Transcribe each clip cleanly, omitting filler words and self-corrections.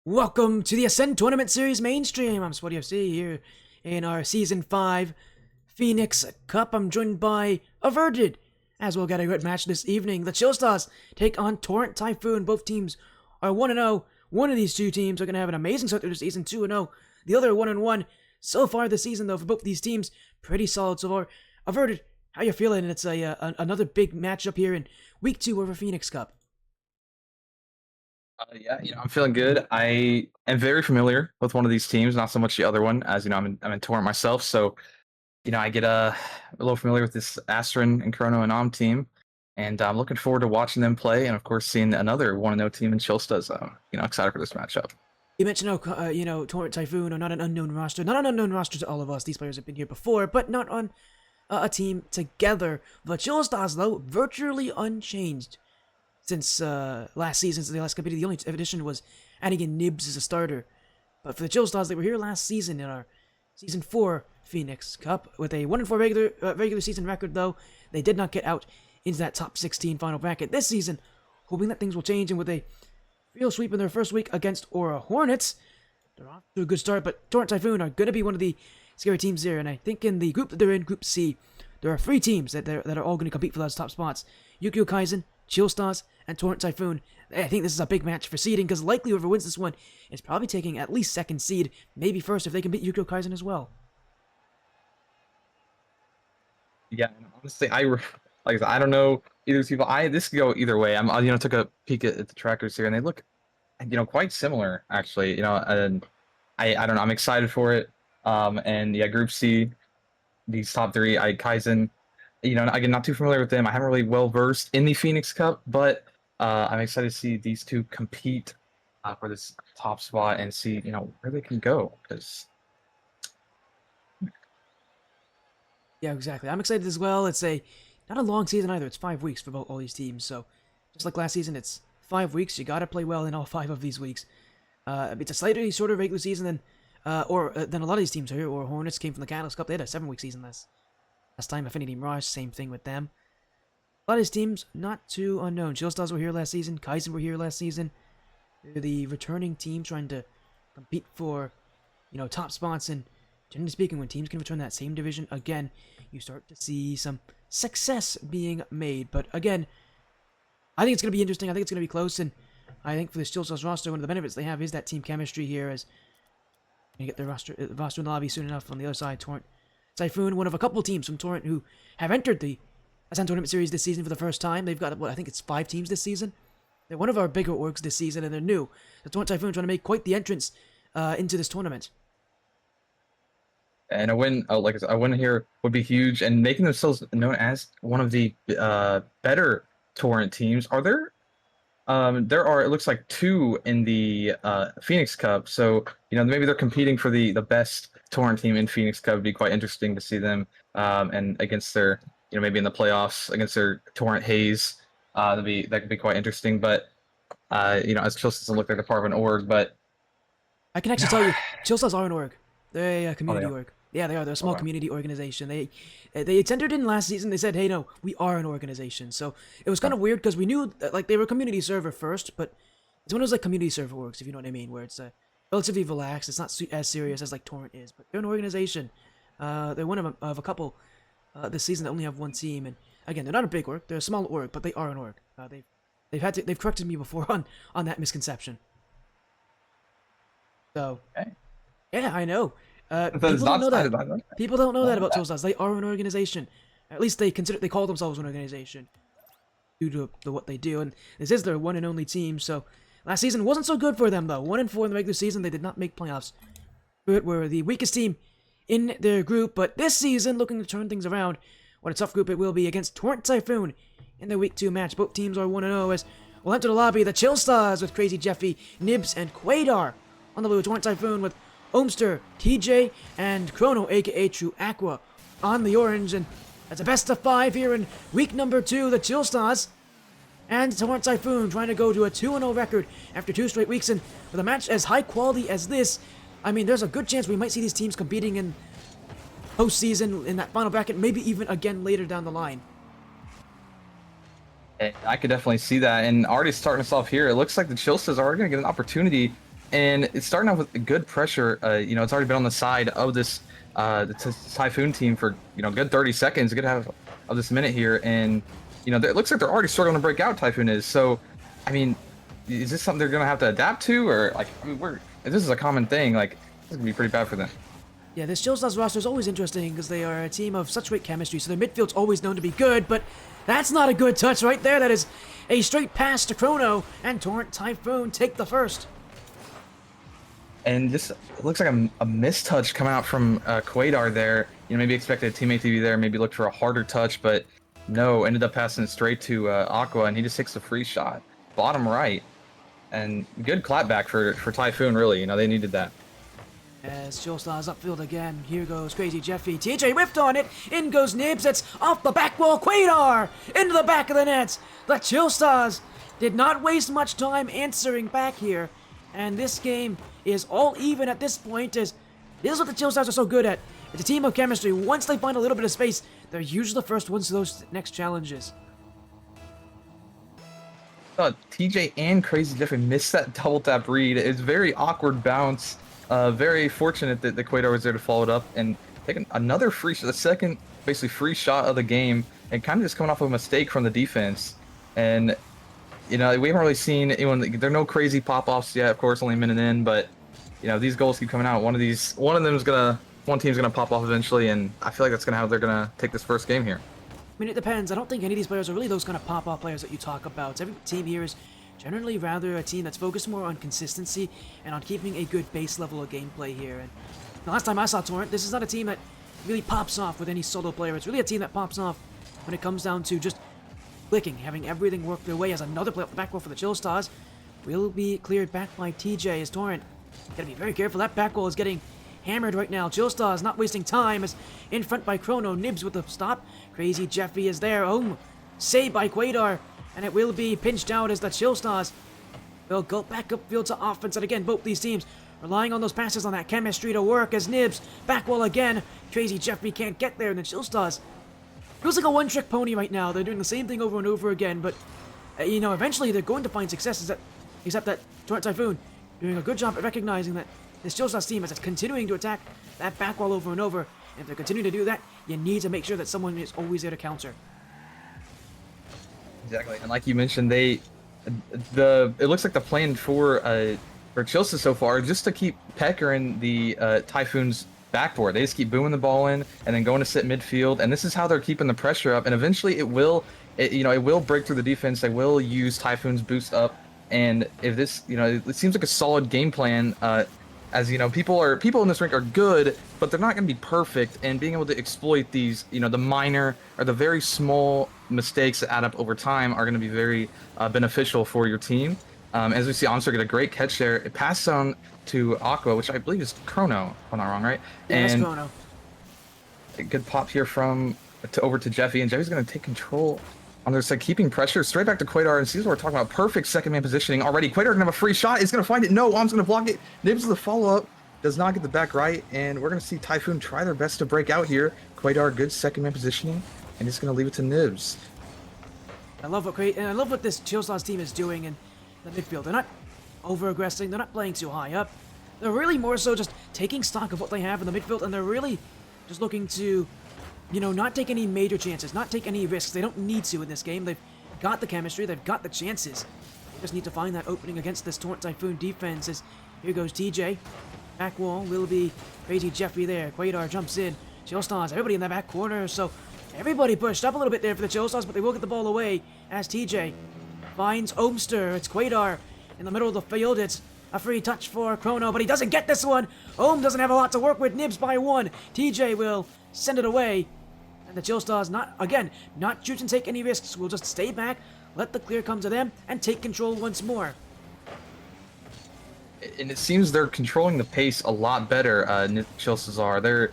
Welcome to the Ascend Tournament Series mainstream. I'm Sweaty FC here in our Season 5 Phoenix Cup. I'm joined by Averded, as we'll get a good match this evening. The ChillStahs take on Torrent Typhoon. Both teams are 1-0. One of these two teams are going to have an amazing start to the season, 2-0. The other 1-1. So far this season, though, for both these teams, pretty solid so far. Averded, how you feeling? It's another big matchup here in Week 2 of our Phoenix Cup. Yeah, I'm feeling good. I am very familiar with one of these teams, not so much the other one, as I'm in Torrent myself. So, I get a little familiar with this Astron and Chrono and Om team, and I'm looking forward to watching them play, and of course, seeing another 1-0 team in ChillStahs. Excited for this matchup. You mentioned how, Torrent Typhoon are not an unknown roster. Not an unknown roster to all of us. These players have been here before, but not on a team together. The ChillStahs, though, virtually unchanged since last season, since they last competed. The only addition was adding in Nibs as a starter. But for the ChillStahs, they were here last season in our Season 4 Phoenix Cup with a 1-4 regular season record, though. They did not get out into that top 16 final bracket this season, hoping that things will change, and with a real sweep in their first week against Aura Hornets, they're off to a good start. But Torrent Typhoon are going to be one of the scary teams here, and I think in the group that they're in, Group C, there are 3 teams that are all going to compete for those top spots. Yukio Kaizen, ChillStahs, and Torrent Typhoon. I think this is a big match for seeding, because likely whoever wins this one is probably taking at least second seed, maybe first if they can beat Yukio Kaizen as well. Yeah, and honestly, like I said, I don't know either of these people. This could go either way. Took a peek at the trackers here, and they look, quite similar actually. And I don't know. I'm excited for it. And yeah, Group C, these top 3, Kaizen. Again, not too familiar with them. I haven't really well versed in the Phoenix Cup, but I'm excited to see these two compete for this top spot and see, where they can go. Because Yeah, exactly. I'm excited as well. It's not a long season either. It's 5 weeks for all these teams. So just like last season, it's 5 weeks. You got to play well in all 5 of these weeks. It's a slightly shorter regular season than a lot of these teams here. Or Hornets came from the Catalyst Cup. They had a 7-week season last time. Affinity Mirage, same thing with them. A lot of these teams, not too unknown. ChillStahs were here last season. Kaizen were here last season. They're the returning team trying to compete for, top spots. And generally speaking, when teams can return that same division again, you start to see some success being made. But again, I think it's going to be interesting. I think it's going to be close. And I think for this ChillStahs roster, one of the benefits they have is that team chemistry here, as you get their roster in the lobby soon enough. On the other side, Torrent Typhoon, one of a couple teams from Torrent who have entered the Ascend Tournament Series this season for the first time. They've got, I think it's 5 teams this season. They're one of our bigger orgs this season, and they're new. The Torrent Typhoon trying to make quite the entrance into this tournament. and a win, like I said, a win here would be huge, and making themselves known as one of the better Torrent teams. Are there? There are, it looks like, 2 in the Phoenix Cup. So maybe they're competing for the best Torrent team in Phoenix Cup. It'd be quite interesting to see them and against their, maybe in the playoffs against their Torrent Haze. That could be quite interesting. But as ChillStahs doesn't look like they're part of an org, but I can actually tell you, ChillStahs are an org. They're a community they are? org. Yeah, they are. They're a small Okay. community organization. They entered in last season. They said, "Hey, no, we are an organization." So it was kind of weird because we knew that, they were a community server first, but it's one of those community server orgs, if you know what I mean, where it's relatively relaxed. It's not as serious as Torrent is, but they're an organization. They're one of a couple this season that only have one team, and again, they're not a big org. They're a small org, but they are an org. They've corrected me before on that misconception. So Okay. yeah, I know. That People is don't not know that. cited by them. People don't know that about Yeah. ChillStahs. They are an organization. At least they call themselves an organization due to what they do. And this is their one and only team. So last season wasn't so good for them, though. 1-4 in the regular season. They did not make playoffs. But were the weakest team in their group. But this season, looking to turn things around, what a tough group it will be against Torrent Typhoon in their Week 2 match. Both teams are 1-0 as we'll enter the lobby. The ChillStahs with Crazy Jeffy, Nibs, and Quadar on the blue. Torrent Typhoon with Omster, TJ, and Chrono, aka True Aqua, on the orange. And that's a best of 5 here in week number 2. The ChillStahs and Torrent Typhoon trying to go to a 2-0 record after 2 straight weeks. And with a match as high quality as this, I mean, there's a good chance we might see these teams competing in postseason in that final bracket, maybe even again later down the line. I could definitely see that, and already starting us off here, it looks like the ChillStahs are going to get an opportunity and it's starting off with good pressure. You know, it's already been on the side of this Typhoon team for, you know, good 30 seconds, good half of this minute here, and you know, it looks like they're already struggling to break out. Typhoon is. So, I mean, is this something they're gonna have to adapt to, or like, I mean, if this is a common thing, like, this is gonna be pretty bad for them. Yeah, this ChillStahs roster is always interesting because they are a team of such great chemistry, so their midfield's always known to be good, but that's not a good touch right there. That is a straight pass to Chrono, and Torrent Typhoon take the first. And this looks like a mistouch coming out from Quaidar there. You know, maybe expected a teammate to be there, maybe looked for a harder touch, but no, ended up passing it straight to Aqua, and he just takes the free shot. Bottom right. And good clapback for Typhoon, really. You know, they needed that. As ChillStahs upfield again, here goes Crazy Jeffy. TJ whiffed on it. In goes Nibs. It's off the back wall. Quaidar into the back of the net. The ChillStahs did not waste much time answering back here. And this game is all even at this point. As this is what the ChillStahs are so good at. It's a team of chemistry. Once they find a little bit of space, they're usually the first ones to those next challenges. TJ and Crazy Jeffy missed that double tap read. It's very awkward bounce. Very fortunate that the Quaidar was there to follow it up and taking another free shot, the second basically free shot of the game, and kind of just coming off of a mistake from the defense. And you know, we haven't really seen anyone. There are no crazy pop-offs yet, of course, only a minute in, but you know, these goals keep coming out. One of team's gonna pop off eventually, and I feel like that's gonna how they're gonna take this first game here. I mean, it depends. I don't think any of these players are really those kind of pop-off players that you talk about. Every team here is generally rather a team that's focused more on consistency and on keeping a good base level of gameplay here. And the last time I saw Torrent, this is not a team that really pops off with any solo player. It's really a team that pops off when it comes down to just clicking, having everything work their way. As another play up the back wall for the ChillStahs will be cleared back by TJ as Torrent. Gotta be very careful. That back wall is getting hammered right now. ChillStahs not wasting time as in front by Chrono. Nibs with the stop. Crazy Jeffy is there. Saved by Quaidar. And it will be pinched out as the ChillStahs will go back upfield to offense. And again, both these teams relying on those passes on that chemistry to work as Nibs back wall again. Crazy Jeffy can't get there, and the ChillStahs feels like a one-trick pony right now. They're doing the same thing over and over again, but you know, eventually they're going to find success. Except that Torrent Typhoon doing a good job at recognizing that this ChillStahs team is continuing to attack that back wall over and over. And if they're continuing to do that, you need to make sure that someone is always there to counter. Exactly, and like you mentioned, it looks like the plan for ChillStahs so far is just to keep peckering the Typhoon's backboard. They just keep booming the ball in and then going to sit midfield, and this is how they're keeping the pressure up. And eventually, it will break through the defense. They will use Typhoon's boost up, and if this, you know, it seems like a solid game plan. As you know, people in this rink are good, but they're not going to be perfect. And being able to exploit these, you know, the minor or the very small mistakes that add up over time are going to be very beneficial for your team. As we see, Onstar get a great catch there. It passes on to Aqua, which I believe is Chrono, if I'm not wrong, right? Yeah, and that's Chrono. A good pop here over to Jeffy, and Jeffy's going to take control on their side, keeping pressure straight back to Quaidar, and sees what we're talking about. Perfect second man positioning already. Quaidar gonna have a free shot. Is gonna find it. No, Om's gonna block it. Nibs with the follow up. Does not get the back right, and we're gonna see Typhoon try their best to break out here. Quaidar, good second man positioning, and he's gonna leave it to Nibs. I love what this ChillStahs team is doing in the midfield. They're not over-aggressing. They're not playing too high up. They're really more so just taking stock of what they have in the midfield, and they're really just looking to, you know, not take any major chances, not take any risks. They don't need to in this game. They've got the chemistry. They've got the chances. They just need to find that opening against this Torrent Typhoon defense. As here goes TJ. Back wall will be Crazy Jeffy there. Quaidar jumps in. ChillStahs, everybody in that back corner. So everybody pushed up a little bit there for the ChillStahs, but they will get the ball away as TJ finds Omster. It's Quaidar in the middle of the field. It's a free touch for Chrono, but he doesn't get this one. Ohm doesn't have a lot to work with. Nibs by one. TJ will send it away. And the ChillStahs, not shoot and take any risks. We'll just stay back, let the clear come to them, and take control once more. And it seems they're controlling the pace a lot better. ChillStahs are. They're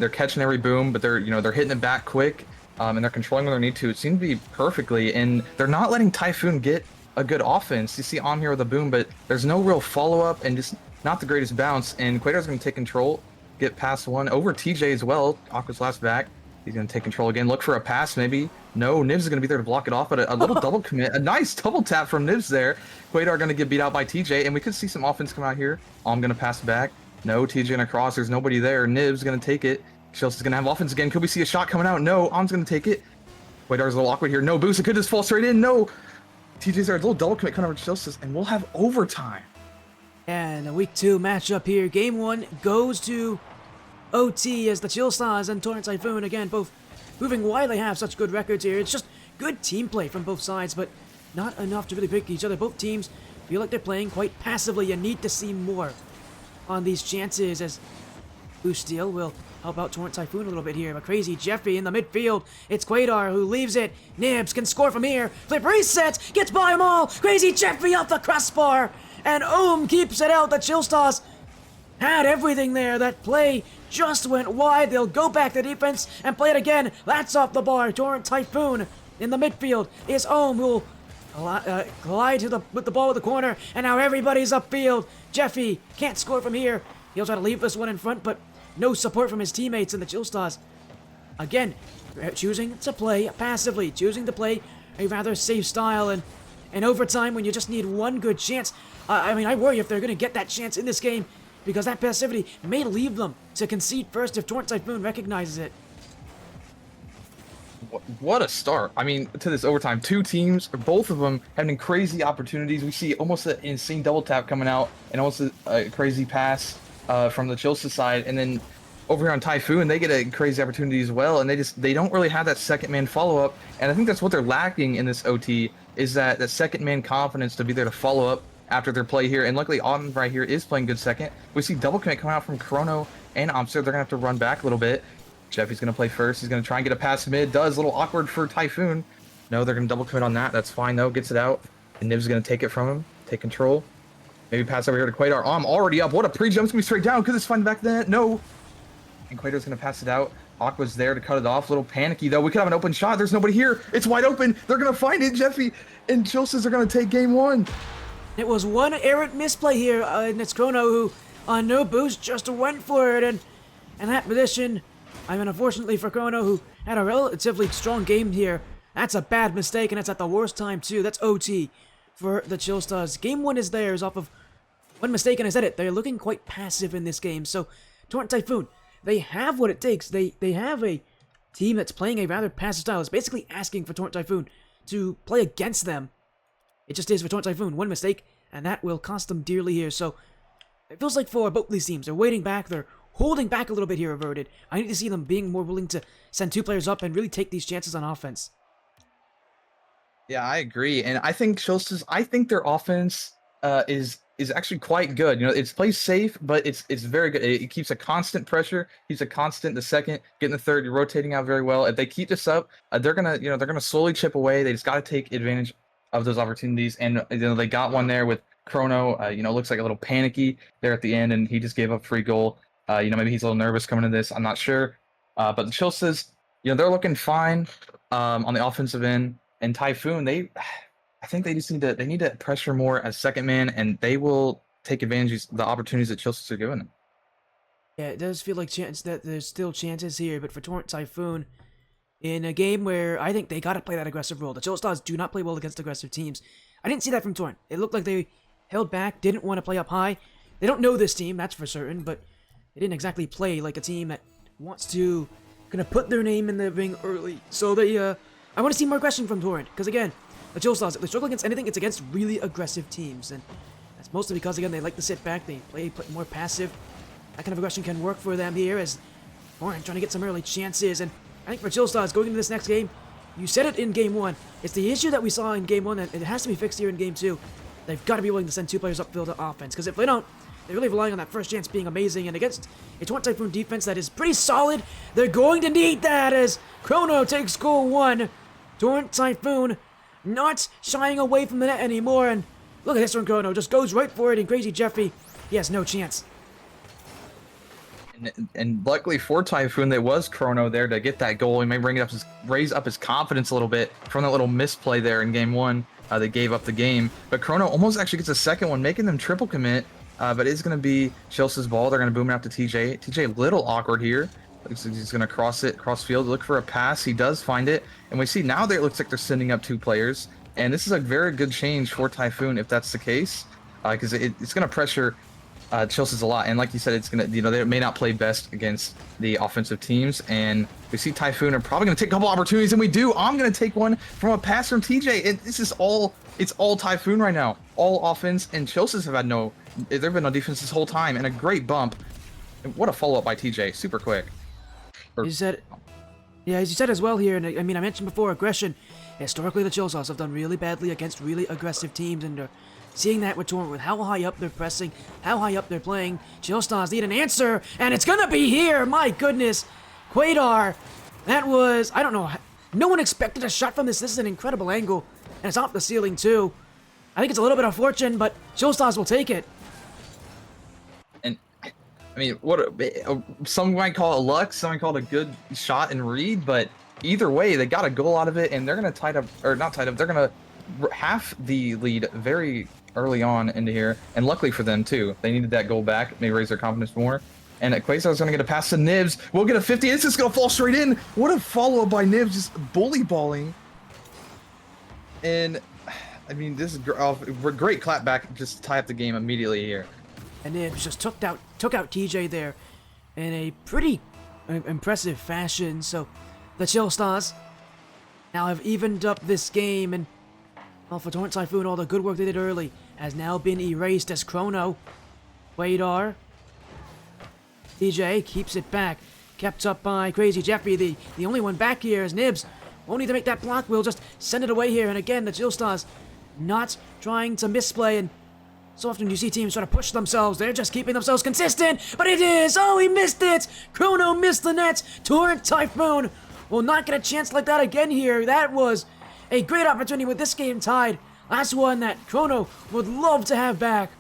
catching every boom, but they're hitting it back quick, and they're controlling when they need to. It seems to be perfectly, and they're not letting Typhoon get a good offense. You see Om here with a boom, but there's no real follow up and just not the greatest bounce. And Quadar's going to take control, get past one over TJ as well. Aqua's last back. He's going to take control again. Look for a pass, maybe. No, Nibs is going to be there to block it off, but a little double commit. A nice double tap from Nibs there. Quaidar going to get beat out by TJ, and we could see some offense come out here. I'm going to pass it back. No, TJ going to cross. There's nobody there. Nibs going to take it. ChillStahs is going to have offense again. Could we see a shot coming out? No, Om's going to take it. Quaidar's a little awkward here. No boost. It could just fall straight in. No. TJ's there. A little double commit coming over to ChillStahs, and we'll have overtime. And a week 2 matchup here. Game 1 goes to OT as the ChillStahs and Torrent Typhoon, again, both proving why they have such good records here. It's just good team play from both sides, but not enough to really pick each other. Both teams feel like they're playing quite passively. You need to see more on these chances as Steele will help out Torrent Typhoon a little bit here. But crazy Jeffy in the midfield. It's Quaidar who leaves it. Nibs can score from here. Flip resets, gets by them all. Crazy Jeffy off the crossbar. And keeps it out. The ChillStahs had everything there. That play just went wide. They'll go back to defense and play it again. That's off the bar. Torrent Typhoon in the midfield is who will collide with the ball at the corner. And now everybody's upfield. Jeffy can't score from here. He'll try to leave this one in front, but no support from his teammates in the ChillStahs. Again, choosing to play passively, choosing to play a rather safe style, and in overtime when you just need one good chance. I worry if they're going to get that chance in this game, because that passivity may leave them to concede first if Torrent Typhoon recognizes it. What a start. I mean, to this overtime, two teams, both of them having crazy opportunities. We see almost an insane double tap coming out and almost a crazy pass from the ChillStahs side. And then over here on Typhoon, they get a crazy opportunity as well. And they don't really have that second man follow-up. And I think that's what they're lacking in this OT, is that second man confidence to be there to follow up after their play here. And luckily, Autumn right here is playing good second. We see double commit coming out from Chrono and Omster. They're going to have to run back a little bit. Jeffy's going to play first. He's going to try and get a pass mid. Does. A little awkward for Typhoon. No, they're going to double commit on that. That's fine, though. Gets it out. And Nibs is going to take it from him. Take control. Maybe pass over here to Quaidar. Already up. What a pre-jump's going to be straight down. Could this find back then? No. And Quaidar's going to pass it out. Aqua's there to cut it off. A little panicky, though. We could have an open shot. There's nobody here. It's wide open. They're going to find it. Jeffy and ChillStahs are going to take game one. It was one errant misplay here, and it's Chrono who, on no boost, just went for it. And that position, unfortunately for Chrono, who had a relatively strong game here, that's a bad mistake, and it's at the worst time, too. That's OT for the ChillStahs. Game one is theirs off of one mistake, and I said it. They're looking quite passive in this game. So, Torrent Typhoon, they have what it takes. They have a team that's playing a rather passive style. It's basically asking for Torrent Typhoon to play against them. It just is for Torrent Typhoon. One mistake, and that will cost them dearly here. So, it feels like for both these teams, they're waiting back. They're holding back a little bit here, Averded. I need to see them being more willing to send two players up and really take these chances on offense. Yeah, I agree. And I think ChillStahs, I think their offense is actually quite good. You know, it's plays safe, but it's very good. It keeps a constant pressure, keeps a constant the second, getting the third, you're rotating out very well. If they keep this up, they're gonna slowly chip away. They just got to take advantage of those opportunities. And they got one there with Chrono. Looks like a little panicky there at the end, and he just gave up free goal. Maybe he's a little nervous coming to this. I'm not sure. But the ChillStahs, they're looking fine on the offensive end. And Typhoon, I think they just need to pressure more as second man, and they will take advantage of the opportunities that ChillStahs are giving them. Yeah, it does feel like there's still chances here, but for Torrent Typhoon, in a game where I think they got to play that aggressive role. The ChillStahs do not play well against aggressive teams. I didn't see that from Torrent. It looked like they held back, didn't want to play up high. They don't know this team, that's for certain, but they didn't exactly play like a team that wants to kind of put their name in the ring early. So I want to see more aggression from Torrent, because again, the ChillStahs, if they struggle against anything, it's against really aggressive teams, and that's mostly because, again, they like to sit back, they play more passive. That kind of aggression can work for them here as Torrent trying to get some early chances, and I think for ChillStahs going into this next game, you said it in game one, it's the issue that we saw in game one, and it has to be fixed here in game two. They've got to be willing to send two players upfield to offense, because if they don't, they're really relying on that first chance being amazing, and against a Torrent Typhoon defense that is pretty solid, they're going to need that as Chrono takes goal one. Torrent Typhoon not shying away from the net anymore, and look at this one, Chrono just goes right for it, and Crazy Jeffy, he has no chance. And luckily for Typhoon, there was Chrono there to get that goal. He may raise up his confidence a little bit from that little misplay there in game one. They gave up the game, but Chrono almost actually gets a second one, making them triple commit. But it's going to be ChillStahs' ball. They're going to boom it out to TJ. TJ a little awkward here. He's going to cross field, look for a pass. He does find it. And we see now that it looks like they're sending up 2 players. And this is a very good change for Typhoon if that's the case. Because it's going to pressure ChillStahs a lot. And like you said, it's going to, they may not play best against the offensive teams. And we see Typhoon are probably going to take a couple opportunities. And we do. I'm going to take one from a pass from TJ. This is it's all Typhoon right now. All offense. And ChillStahs have had they've been on defense this whole time. And a great bump. And what a follow-up by TJ. Super quick. He said, yeah, as you said as well here, and I mean, I mentioned before, aggression. Historically, the ChillStahs have done really badly against really aggressive teams, and seeing that with Torrent, with how high up they're pressing, how high up they're playing, ChillStahs need an answer, and it's gonna be here! My goodness! Quaidar, that was, I don't know, no one expected a shot from this. This is an incredible angle, and it's off the ceiling too. I think it's a little bit of fortune, but ChillStahs will take it. I mean, some might call it luck, some might call it a good shot and read, but either way, they got a goal out of it, and they're going to they're going to half the lead very early on into here, and luckily for them, too. They needed that goal back, maybe raise their confidence more, and Quasar's going to get a pass to Nibs. We'll get a 50, it's just going to fall straight in. What a follow-up by Nibs, just bully balling. And, I mean, this is great clapback, just tie up the game immediately here. And Nibs just took out TJ there in a pretty impressive fashion. So the ChillStahs now have evened up this game, and well, for Torrent Typhoon, all the good work they did early has now been erased as Chrono, Quaidar, TJ keeps it back, kept up by Crazy Jeffrey. The only one back here is Nibs. Won't need to make that block. We'll just send it away here. And again, the ChillStahs not trying to misplay, and so often you see teams try to push themselves. They're just keeping themselves consistent. But it is. Oh, he missed it. Chrono missed the net. Torrent Typhoon will not get a chance like that again here. That was a great opportunity with this game tied. That's one that Chrono would love to have back.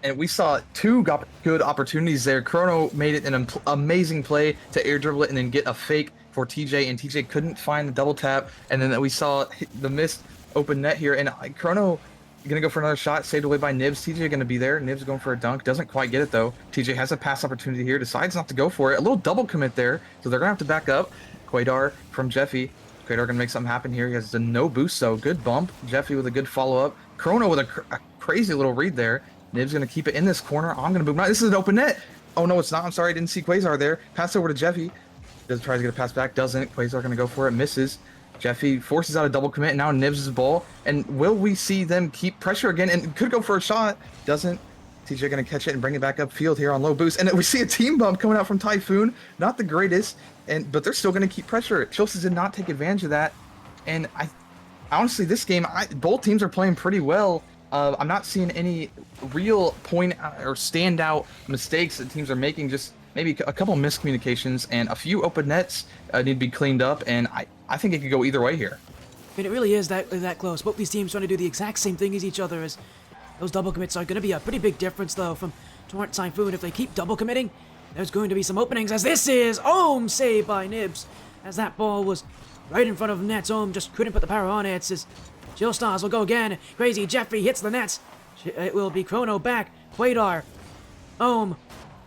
And we saw 2 good opportunities there. Chrono made it an amazing play to air dribble it and then get a fake for TJ. And TJ couldn't find the double tap. And then we saw the missed open net here. And Chrono gonna go for another shot, saved away by Nibs. TJ gonna be there. Nibs going for a dunk, doesn't quite get it though. TJ has a pass opportunity here, decides not to go for it. A little double commit there, so they're gonna have to back up. Quaidar from Jeffy. Quaidar gonna make something happen here. He has a no boost, so good bump. Jeffy with a good follow up. Chrono with a crazy little read there. Nibs gonna keep it in this corner. I'm gonna boom. This is an open net. Oh no, it's not. I'm sorry, I didn't see Quasar there. Pass over to Jeffy. Does try to get a pass back, doesn't. Quasar gonna go for it, misses. Jeffy forces out a double commit, and now Nibs' ball. And will we see them keep pressure again? And could go for a shot. Doesn't. TJ going to catch it and bring it back upfield here on low boost. And we see a team bump coming out from Typhoon. Not the greatest, but they're still going to keep pressure. ChillStahs did not take advantage of that. And honestly, this game, both teams are playing pretty well. I'm not seeing any real point or standout mistakes that teams are making. Just maybe a couple miscommunications and a few open nets need to be cleaned up. And I think it could go either way here. I mean, it really is that close. Both these teams trying to do the exact same thing as each other. As those double commits are going to be a pretty big difference, though, from Torrent Typhoon. If they keep double committing, there's going to be some openings, as this is Ohm saved by Nibs, as that ball was right in front of nets. Ohm just couldn't put the power on it. As ChillStahs will go again. Crazy Jeffrey hits the nets. It will be Chrono back. Quaidar, Ohm,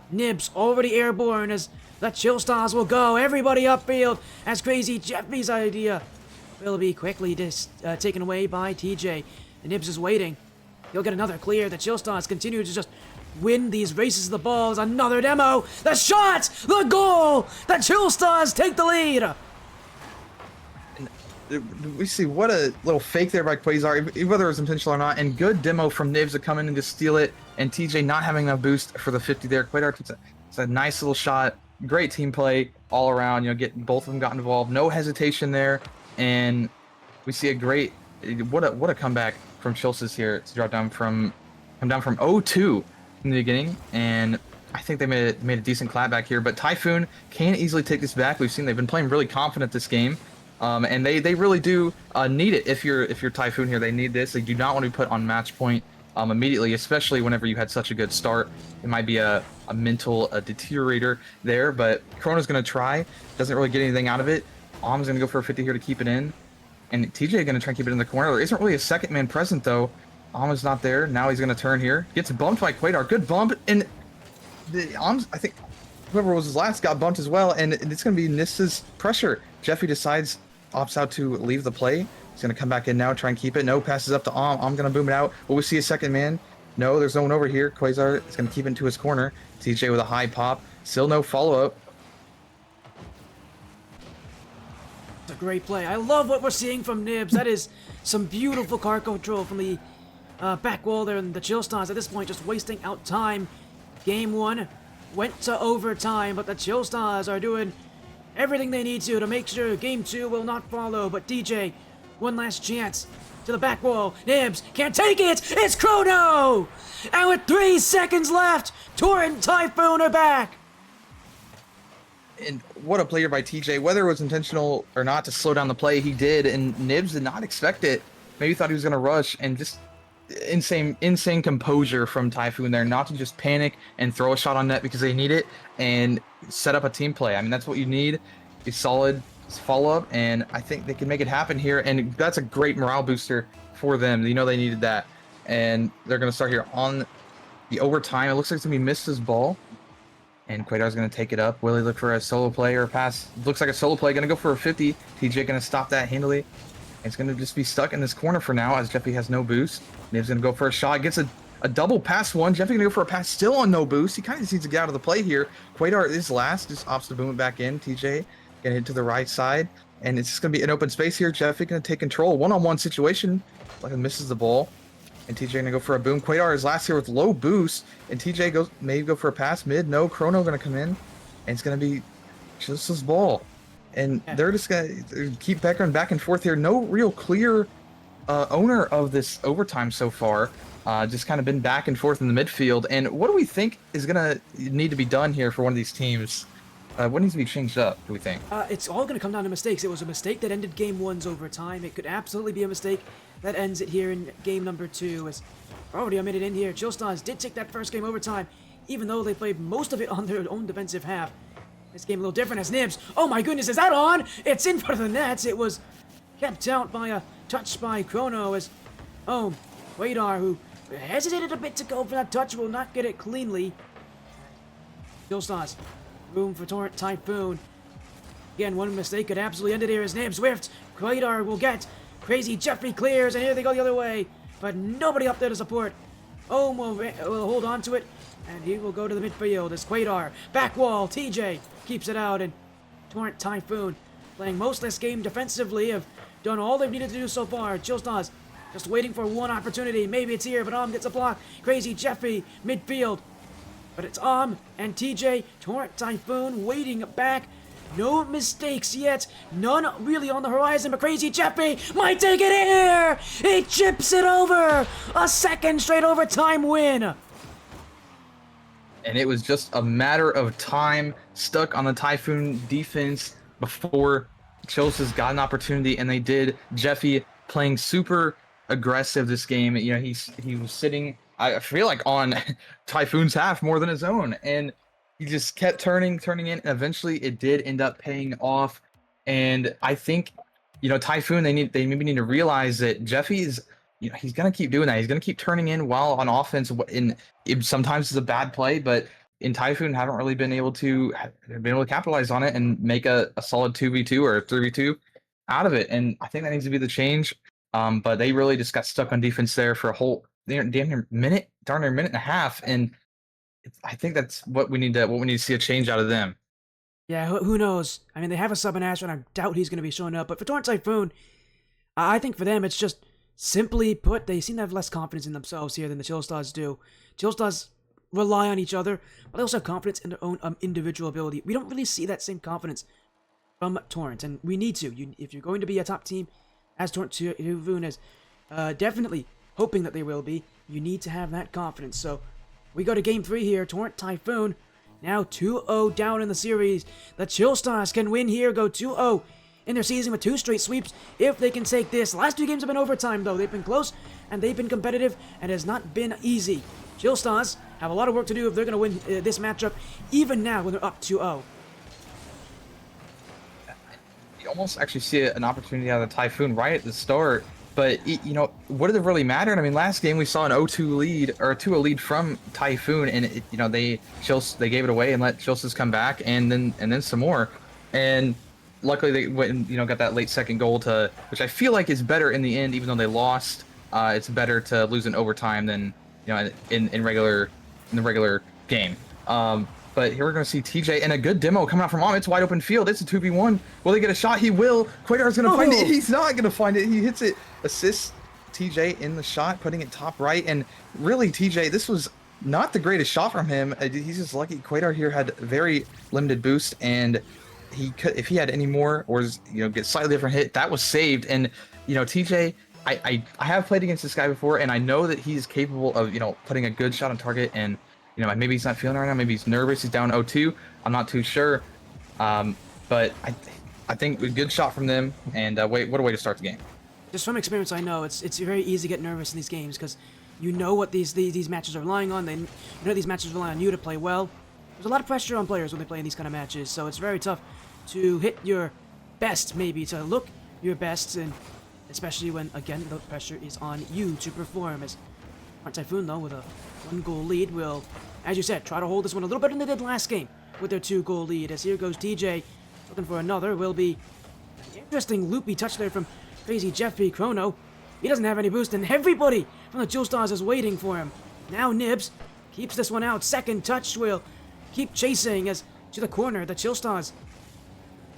Nibs already airborne, as the ChillStahs will go. Everybody upfield, as Crazy Jeffrey's idea will be quickly taken away by TJ. And Nibs is waiting. He'll get another clear. The ChillStahs continue to just win these races of the balls. Another demo. The shot! The goal! The ChillStahs take the lead! And we see what a little fake there by Quasar, whether it was intentional or not. And good demo from Nibs to come in and just steal it. And TJ not having enough boost for the 50 there. Quasar takes a nice little shot. Great team play all around. Both of them got involved. No hesitation there. And we see a great, what a comeback from ChillStahs here to come down from 0-2 in the beginning, and I think they made a decent clapback here. But Typhoon can easily take this back. We've seen they've been playing really confident this game, and they really do need it. If you're Typhoon here, they need this. They do not want to be put on match point immediately, especially whenever you had such a good start. It might be a mental deteriorator there, but Chrono's going to try. Doesn't really get anything out of it. Om's going to go for a 50 here to keep it in. And TJ going to try and keep it in the corner. There isn't really a second man present, though. Om's not there. Now he's going to turn here. Gets bumped by Quaidar. Good bump. And the Om's, I think, whoever was his last got bumped as well, and it's going to be Nissa's pressure. Jeffy opts out to leave the play. He's going to come back in now, try and keep it. No, passes up to I'm going to boom it out. Will we see a second man? No, there's no one over here. Quasar is going to keep it into his corner. TJ with a high pop. Still no follow-up. It's a great play. I love what we're seeing from Nibs. That is some beautiful car control from the back wall there, and the ChillStahs at this point just wasting out time. Game 1 went to overtime, but the ChillStahs are doing everything they need to make sure Game 2 will not follow. But DJ, one last chance to the back wall. Nibs can't take it. It's Chrono! And with 3 seconds left, Torrent and Typhoon are back. And what a player by TJ. Whether it was intentional or not to slow down the play, he did, and Nibs did not expect it. Maybe thought he was going to rush, and just insane composure from Typhoon there, not to just panic and throw a shot on net because they need it, and set up a team play. I mean, that's what you need, a solid follow-up, and I think they can make it happen here, and that's a great morale booster for them. You know they needed that, and they're going to start here on the overtime. It looks like it's going to be Mista's ball, and Quadar's going to take it up. Will he look for a solo play or a pass? Looks like a solo play, going to go for a 50. TJ going to stop that handily. It's going to just be stuck in this corner for now as Jeffy has no boost. Nib's going to go for a shot. Gets a double pass one. Jeffy going to go for a pass still on no boost. He kind of just needs to get out of the play here. Quadar is last. Just opts to boom it back in. TJ going to hit to the right side. And it's just going to be an open space here. Jeffy going to take control. One-on-one situation. Like misses the ball. And TJ going to go for a boom. Quadar is last here with low boost. And TJ maybe go for a pass mid. No. Chrono going to come in. And it's going to be just his ball. And they're just going to keep bickering back and forth here. No real clear owner of this overtime so far. Just kind of been back and forth in the midfield. And what do we think is going to need to be done here for one of these teams? What needs to be changed up, do we think? It's all going to come down to mistakes. It was a mistake that ended Game 1's overtime. It could absolutely be a mistake that ends it here in Game number 2. As already a minute in here, ChillStahs did take that first game overtime, even though they played most of it on their own defensive half. This game a little different as Nibs. Oh my goodness, is that on? It's in front of the nets. It was kept out by a touch by Chrono as, Quadar, who hesitated a bit to go for that touch, will not get it cleanly. ChillStahs, room for Torrent Typhoon. Again, one mistake could absolutely end it here as Nibs whiffed. Quadar will get. Crazy Jeffrey clears, and here they go the other way. But nobody up there to support. Will hold on to it. And he will go to the midfield as Quadar. Back wall, TJ keeps it out, and Torrent Typhoon playing most of this game defensively, have done all they've needed to do so far. ChillStahs just waiting for one opportunity. Maybe it's here, but gets a block. Crazy Jeffy, midfield. But it's and TJ, Torrent Typhoon waiting back. No mistakes yet. None really on the horizon, but Crazy Jeffy might take it here. He chips it over. A second straight overtime win. And it was just a matter of time, stuck on the Typhoon defense before ChillStahs got an opportunity, and they did. Jeffy playing super aggressive this game. You know, he was sitting, I feel like, on Typhoon's half more than his own, and he just kept turning in, and eventually it did end up paying off. And I think, you know, Typhoon, they maybe need to realize that Jeffy is, you know, he's going to keep doing that. He's going to keep turning in while on offense. Sometimes it's a bad play, but in Typhoon haven't really been able to capitalize on it and make a solid 2v2 or 3v2 out of it. And I think that needs to be the change. But they really just got stuck on defense there for a whole darn near minute and a half. And I think that's what we need to see a change out of them. Yeah, who knows? I mean, they have a sub in Asher, and I doubt he's going to be showing up. But for Torrent Typhoon, I think for them, it's just simply put, they seem to have less confidence in themselves here than the ChillStahs do. ChillStahs rely on each other, but they also have confidence in their own individual ability. We don't really see that same confidence from Torrent, and we need to. If you're going to be a top team, as Torrent Typhoon is definitely hoping that they will be, you need to have that confidence. So we go to Game 3 here. Torrent Typhoon now 2-0 down in the series. The ChillStahs can win here, go 2-0 in their season with 2 straight sweeps if they can take this. Last 2 games have been overtime, though. They've been close, and they've been competitive, and it has not been easy. ChillStahs have a lot of work to do if they're going to win this matchup, even now when they're up 2-0. You almost actually see an opportunity out of the Typhoon right at the start. But you know, what did it really matter? I mean, last game we saw an 0-2 lead or a 2-0 lead from Typhoon, and you know they gave it away and let ChillStahs come back, and then some more, and luckily they went and got that late second goal to, which I feel like is better in the end, even though they lost. It's better to lose in overtime than in the regular game. But here we're going to see TJ and a good demo coming out from It's wide open field. It's a 2v1. Will they get a shot? He will. Quadar's going to find it. He's not going to find it. He hits it. Assists TJ in the shot, putting it top right. And really, TJ, this was not the greatest shot from him. He's just lucky. Quadar here had very limited boost, and he could, if he had any more or get slightly different hit, that was saved. And TJ, I have played against this guy before, and I know that he's capable of putting a good shot on target. And maybe he's not feeling it right now. Maybe he's nervous. He's down 0-2. I'm not too sure. But I think a good shot from them. And what a way to start the game. Just from experience, I know it's very easy to get nervous in these games because you know what these matches are relying on. These matches rely on you to play well. There's a lot of pressure on players when they play in these kind of matches, so it's very tough to hit your best, maybe to look your best, and especially when again the pressure is on you to perform. As Typhoon though with a 1-goal lead will, as you said, try to hold this one a little better than they did last game with their 2-goal lead. As here goes TJ looking for another. Will be an interesting loopy touch there from crazy Jeffrey Chrono. He doesn't have any boost, and everybody from the ChillStahs is waiting for him. Now Nibs keeps this one out. Second touch will keep chasing as to the corner. The ChillStahs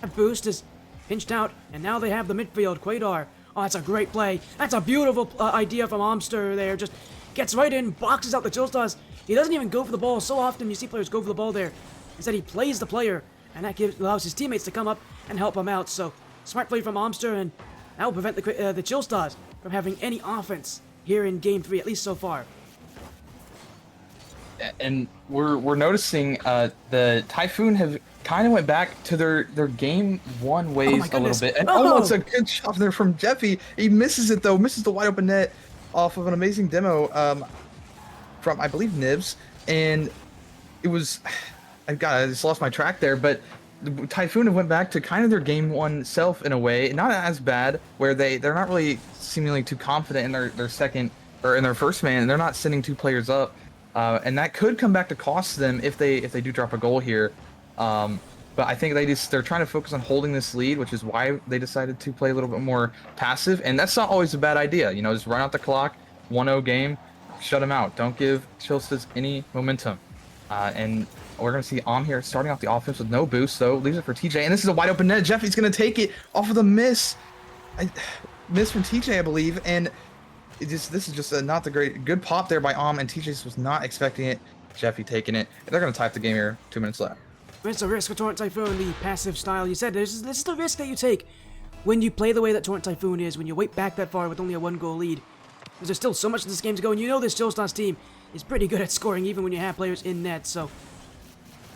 have boost is pinched out, and now they have the midfield. Quadar. Oh, that's a great play. That's a beautiful idea from Omster there. Just gets right in, boxes out the ChillStahs. He doesn't even go for the ball. So often you see players go for the ball there. Instead, he plays the player, and that allows his teammates to come up and help him out. So, smart play from Omster, and that will prevent the ChillStahs from having any offense here in Game 3, at least so far. And we're noticing the Typhoon have kind of went back to their Game 1 ways a little bit. And it's a good shot there from Jeffy. He misses it though, misses the wide open net off of an amazing demo from, I believe, Nibs. And it was, I just lost my track there, but Typhoon went back to kind of their Game 1 self in a way, not as bad, where they're not really seemingly too confident in their second or in their first man, and they're not sending 2 players up, and that could come back to cost them if they do drop a goal here. But I think they're trying to focus on holding this lead, which is why they decided to play a little bit more passive, and that's not always a bad idea. Just run out the clock, 1-0 game, shut them out. Don't give ChillStahs any momentum, and we're going to see here starting off the offense with no boost, though. Leaves it for TJ, and this is a wide open net. Jeffy's going to take it off of the miss. Miss from TJ, I believe, and this is just not the good pop there by and TJ just was not expecting it. Jeffy taking it. They're going to tie up the game here. 2 minutes left. It's a risk with Torrent Typhoon, the passive style. You said this is the risk that you take when you play the way that Torrent Typhoon is, when you wait back that far with only a 1-goal lead. Because there's still so much of this game to go, and this ChillStahs team is pretty good at scoring even when you have players in net, so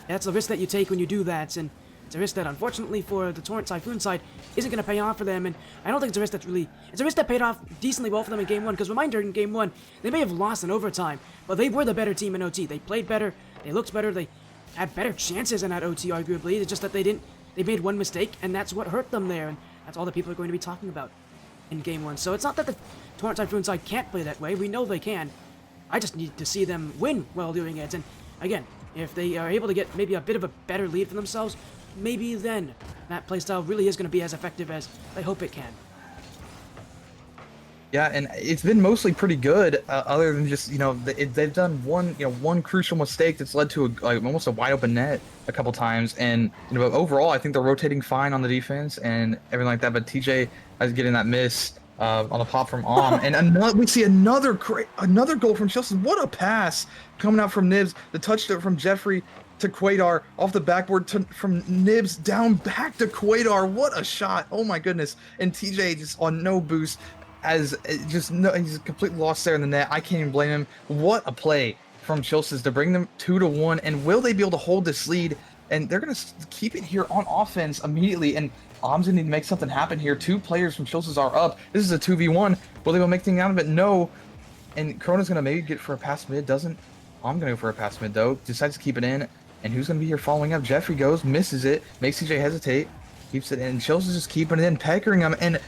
that's a risk that you take when you do that, and it's a risk that, unfortunately, for the Torrent Typhoon side, isn't going to pay off for them, and I don't think it's a risk it's a risk that paid off decently well for them in Game 1, because reminder, in Game 1, they may have lost in overtime, but they were the better team in OT. They played better, they looked better, they had better chances in that OT, arguably. It's just that they made one mistake, and that's what hurt them there, and that's all that people are going to be talking about in Game 1. So it's not that the Torrent Typhoon side can't play that way. We know they can. I just need to see them win while doing it, and again, if they are able to get maybe a bit of a better lead for themselves, maybe then that playstyle really is going to be as effective as they hope it can. Yeah, and it's been mostly pretty good, other than just they've done one crucial mistake that's led to almost a wide open net a couple times, and overall I think they're rotating fine on the defense and everything like that. But TJ is getting that miss on the pop from and we see another goal from ChillStahs. What a pass coming out from Nibs. The touchdown from Jeffrey to Quadar off the backboard from Nibs down back to Quadar. What a shot! Oh my goodness! And TJ just on no boost. He's completely lost there in the net. I can't even blame him. What a play from ChillStahs to bring them 2-1. And will they be able to hold this lead? And they're going to keep it here on offense immediately. And Om's going to need to make something happen here. 2 players from ChillStahs are up. This is a 2v1. Will they be able to make things out of it? No. And Corona's going to maybe get for a pass mid. Doesn't. I'm going to go for a pass mid, though. Decides to keep it in. And who's going to be here following up? Jeffrey goes, misses it, makes CJ hesitate, keeps it in. ChillStahs just keeping it in, peckering him. And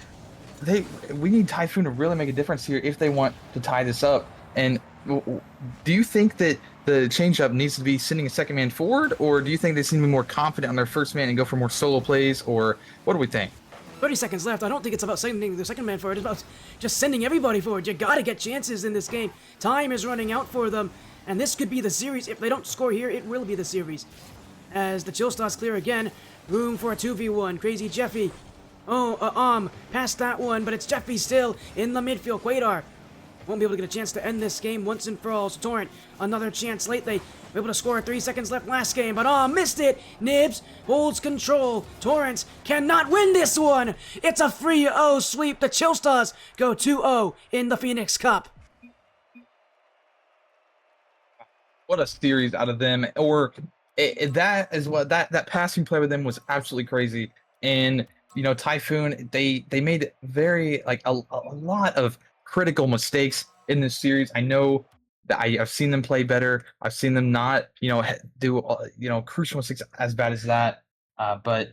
we need Typhoon to really make a difference here if they want to tie this up. And do you think that the changeup needs to be sending a second man forward, or do you think they seem to be more confident on their first man and go for more solo plays, or what do we think? 30 seconds left. I don't think it's about sending the second man forward. It's about just sending everybody forward. You gotta get chances in this game. Time is running out for them, and this could be the series. If they don't score here, it will be the series. As the ChillStahs clear again, room for a 2v1. Crazy Jeffy. Oh, past that one, but it's Jeffy still in the midfield. Quadar won't be able to get a chance to end this game once and for all. So Torrent, another chance late. They were able to score 3 seconds left last game, but missed it. Nibs holds control. Torrent cannot win this one. It's a 3-0 sweep. The ChillStahs go 2-0 in the Phoenix Cup. What a series out of them! Or that is what that passing play with them was absolutely crazy. And Typhoon, they made very like a lot of critical mistakes in this series. I know that I've seen them play better. I've seen them not, do crucial mistakes as bad as that. But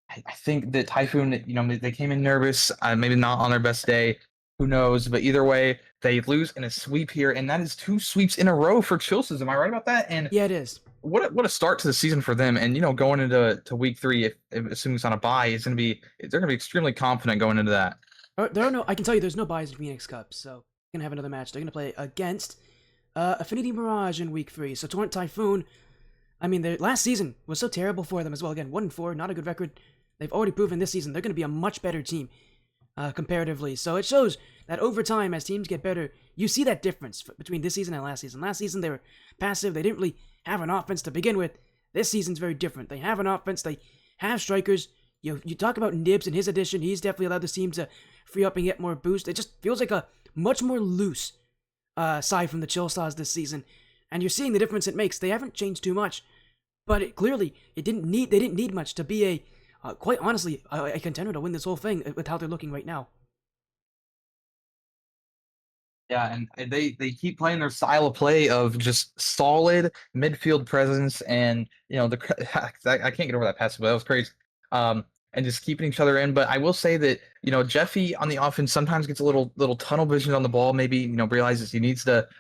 I think that Typhoon, they came in nervous, maybe not on their best day. Who knows? But either way, they lose in a sweep here, and that is 2 sweeps in a row for ChillStahs. Am I right about that? And Yeah, it is. what a start to the season for them. And going into week 3, if assuming it's on a bye, they're gonna be extremely confident going into that. I can tell you there's no buys in Phoenix Cup, so they're gonna have another match. They're gonna play against Affinity Mirage in week 3. So Torrent Typhoon, I mean, their last season was so terrible for them as well. Again, 1-4, not a good record. They've already proven this season they're gonna be a much better team comparatively. So it shows that over time, as teams get better, you see that difference between this season and last season. Last season they were passive. They didn't really have an offense to begin with. This season's very different. They have an offense. They have strikers. You talk about Nibs and his addition. He's definitely allowed the team to free up and get more boost. It just feels like a much more loose side from the ChillStahs this season. And you're seeing the difference it makes. They haven't changed too much, but they didn't need much to be quite honestly a contender to win this whole thing with how they're looking right now. Yeah, and they keep playing their style of play of just solid midfield presence, and I can't get over that pass, but that was crazy. And just keeping each other in. But I will say that Jeffy on the offense sometimes gets a little tunnel vision on the ball. Maybe realizes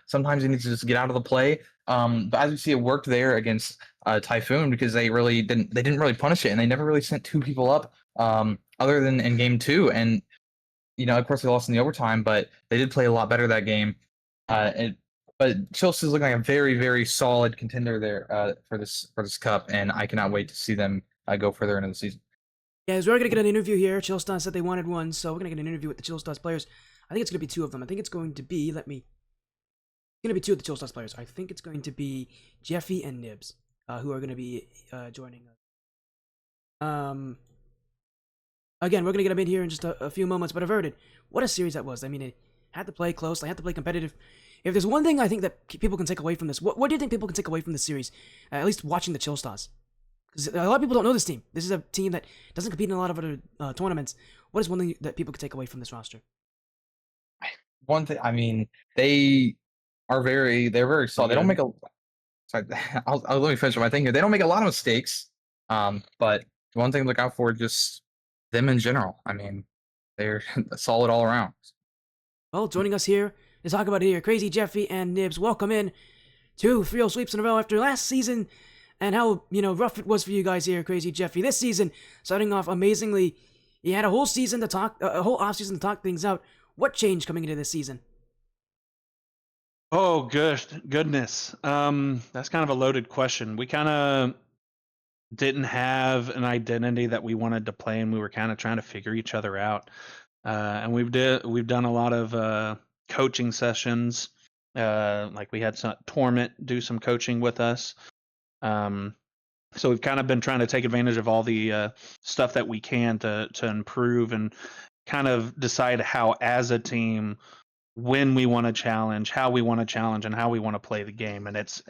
sometimes he needs to just get out of the play. But as we see, it worked there against Typhoon because they didn't really punish it, and they never really sent 2 people up other than in game 2. And of course, they lost in the overtime, but they did play a lot better that game. But ChillStahs is looking like a very, very solid contender there for this cup, and I cannot wait to see them go further into the season. Yeah, we're gonna get an interview here. ChillStahs said they wanted one, so we're gonna get an interview with the ChillStahs players. I think it's gonna be 2 of them. I think it's going to be It's gonna be 2 of the ChillStahs players. I think it's going to be Jeffy and Nibs, who are gonna be joining us. Again, we're gonna get them in here in just a few moments. But Averded, what a series that was. I mean, they had to play close. They had to play competitive. If there's one thing I think that people can take away from this, what do you think people can take away from this series? At least watching the ChillStahs. Because a lot of people don't know this team. This is a team that doesn't compete in a lot of other tournaments. What is one thing that people can take away from this roster? One thing, I mean, they're very solid. They don't make a. Sorry, let me finish my thing here. They don't make a lot of mistakes. But one thing to look out for, just them in general. I mean, they're solid all around. Well, joining us here to talk about it here, Crazy Jeffy and Nibs. Welcome in. 2 3-0 sweeps in a row after last season. And how, rough it was for you guys here, Crazy Jeffy. This season, starting off amazingly. You had a whole season to talk, a whole offseason to talk things out. What changed coming into this season? Oh, goodness. That's kind of a loaded question. We kind of didn't have an identity that we wanted to play, and we were kind of trying to figure each other out. And we've done a lot of coaching sessions. Like we had Torrent do some coaching with us. So we've kind of been trying to take advantage of all the stuff that we can to improve and kind of decide how, as a team, when we want to challenge, how we want to challenge, and how we want to play the game. And it's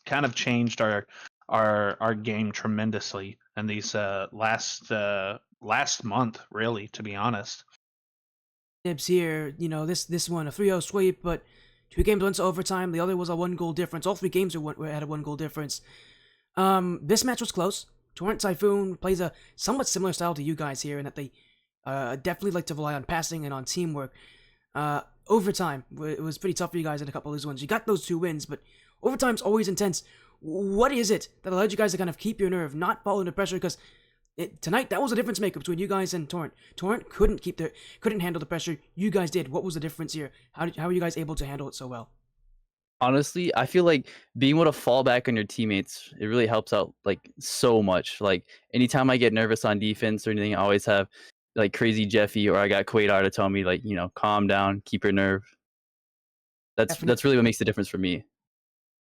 kind of changed our game tremendously in these last month, really, to be honest. Nibs here, this one, a 3-0 sweep, but 2 games went to overtime. The other was a 1-goal difference. All 3 games had a 1-goal difference. This match was close. Torrent Typhoon plays a somewhat similar style to you guys here in that they Definitely like to rely on passing and on teamwork. Overtime, it was pretty tough for you guys in a couple of those ones. You got those 2 wins, but overtime's always intense. What is it that allowed you guys to kind of keep your nerve, not fall under pressure? Because tonight, that was a difference maker between you guys and Torrent. Torrent couldn't handle the pressure. You guys did. What was the difference here? How were you guys able to handle it so well? Honestly, I feel like being able to fall back on your teammates, it really helps out like so much. Like anytime I get nervous on defense or anything, I always have like crazy Jeffy or I got Quaidar to tell me like, calm down, keep your nerve. That's really what makes the difference for me.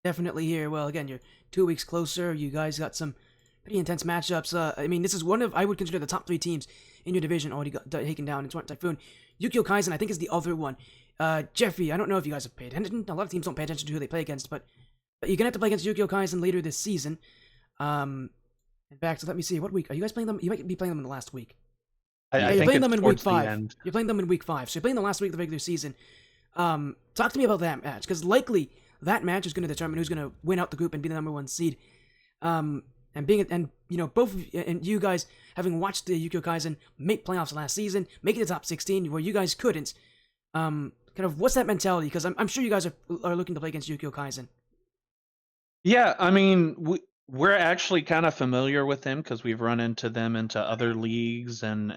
Definitely here. Well, again, you're 2 weeks closer. You guys got some pretty intense matchups. I mean, this is one of, I would consider, the top 3 teams in your division already got taken down in Torrent, Typhoon. Yukio Kaizen, I think, is the other one. Jeffrey, I don't know if you guys have paid attention. A lot of teams don't pay attention to who they play against, but you're gonna have to play against Yukio Kaizen later this season. In fact, let me see. What week are you guys playing them? You might be playing them in the last week. I You're think playing it's them in week towards the 5. end. You're playing them in week 5, so you're playing the last week of the regular season. Talk to me about that match, because likely that match is going to determine who's going to win out the group and be the number 1 seed. And both of you guys having watched the Yukio Kaisen make playoffs last season, making the top 16 where you guys couldn't. Kind of what's that mentality? Because I'm sure you guys are looking to play against Yukio Kaisen. Yeah, I mean, we're actually kind of familiar with them because we've run into them into other leagues and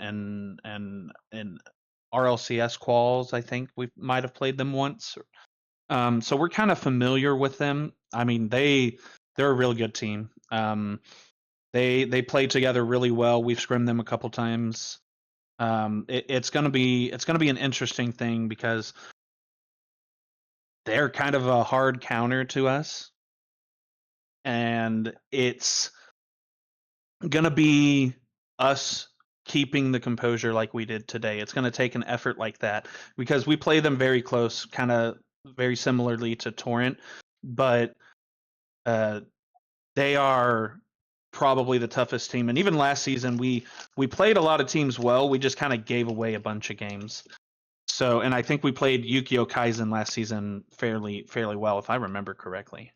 RLCS quals. I think we might have played them once. So we're kind of familiar with them. I mean, they're a real good team. They play together really well. We've scrimmed them a couple times. It's gonna be an interesting thing because they're kind of a hard counter to us, and it's gonna be us keeping the composure like we did today. It's gonna take an effort like that because we play them very close, kind of very similarly to Torrent, but they are probably the toughest team. And even last season, we played a lot of teams well. We just kind of gave away a bunch of games. So, and I think we played Yukio Kaisen last season fairly well, if I remember correctly.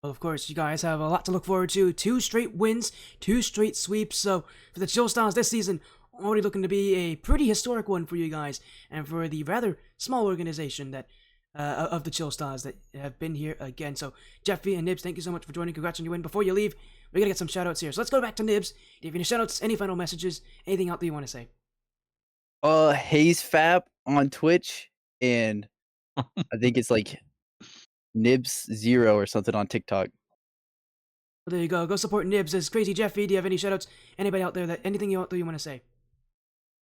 Well, of course, you guys have a lot to look forward to. 2 straight wins, 2 straight sweeps. So, for the ChillStahs this season, already looking to be a pretty historic one for you guys, and for the rather small organization that of the ChillStahs that have been here again. So, Jeffy and Nibs, thank you so much for joining. Congrats on your win. Before you leave, we're gonna get some shoutouts here. So let's go back to Nibs. Do you have any shoutouts, any final messages, anything out there you want to say? Hayes Fab on Twitch, and I think it's like Nibs0 or something on TikTok. Well, there you go. Go support Nibs. As Crazy Jeffy, do you have any shoutouts? Anybody out there that anything you want to say?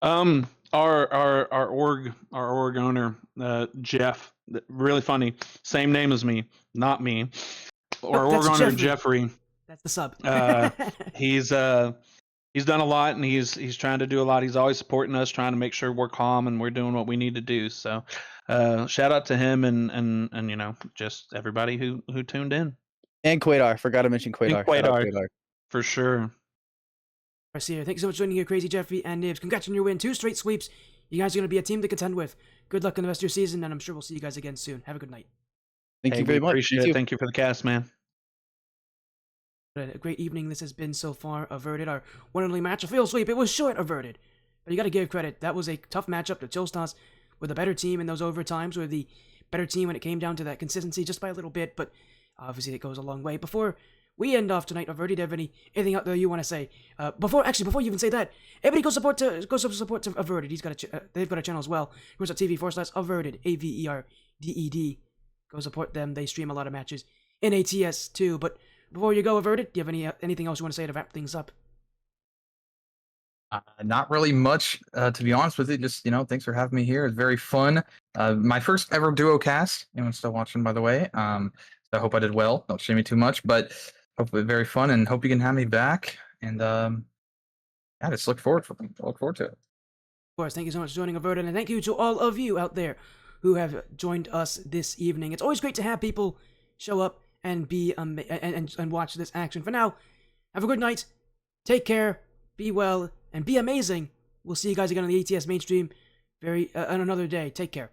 Our org owner, Jeff, really funny. Same name as me, not me. Our org owner Jeffrey. That's the sub. He's done a lot, and he's trying to do a lot. He's always supporting us, trying to make sure we're calm and we're doing what we need to do. So, shout out to him and just everybody who tuned in. And Quaidar, forgot to mention Quaidar. Quaidar, for sure. Garcia, thank you so much for joining here, Crazy Jeffrey and Nibs. Congrats on your win. 2 straight sweeps. You guys are going to be a team to contend with. Good luck in the rest of your season, and I'm sure we'll see you guys again soon. Have a good night. Thank you very much. Appreciate it. Thank you for the cast, man. A great evening this has been so far. Averded, our one and only match. A field sweep. It was short, Averded. But you got to give credit. That was a tough matchup. The ChillStahs were the better team in those overtimes, were the better team when it came down to that consistency, just by a little bit, but obviously it goes a long way. Before we end off tonight, Averded, do you have anything out there you want to say? Before you even say that, everybody go support to Averded. They've got a channel as well. Twitch.tv/Averded, Averded. Go support them. They stream a lot of matches in ATS too. But before you go, Averded, do you have anything else you want to say to wrap things up? Not really much, to be honest with you. Just, thanks for having me here. It's very fun. My first ever duo cast. Anyone's still watching, by the way. So I hope I did well. Don't shame me too much, but hopefully very fun, and hope you can have me back. And just look forward to it. Of course, thank you so much for joining, Averded, and thank you to all of you out there who have joined us this evening. It's always great to have people show up and be and watch this action. For now, have a good night. Take care. Be well and be amazing. We'll see you guys again on the ATS mainstream on another day. Take care.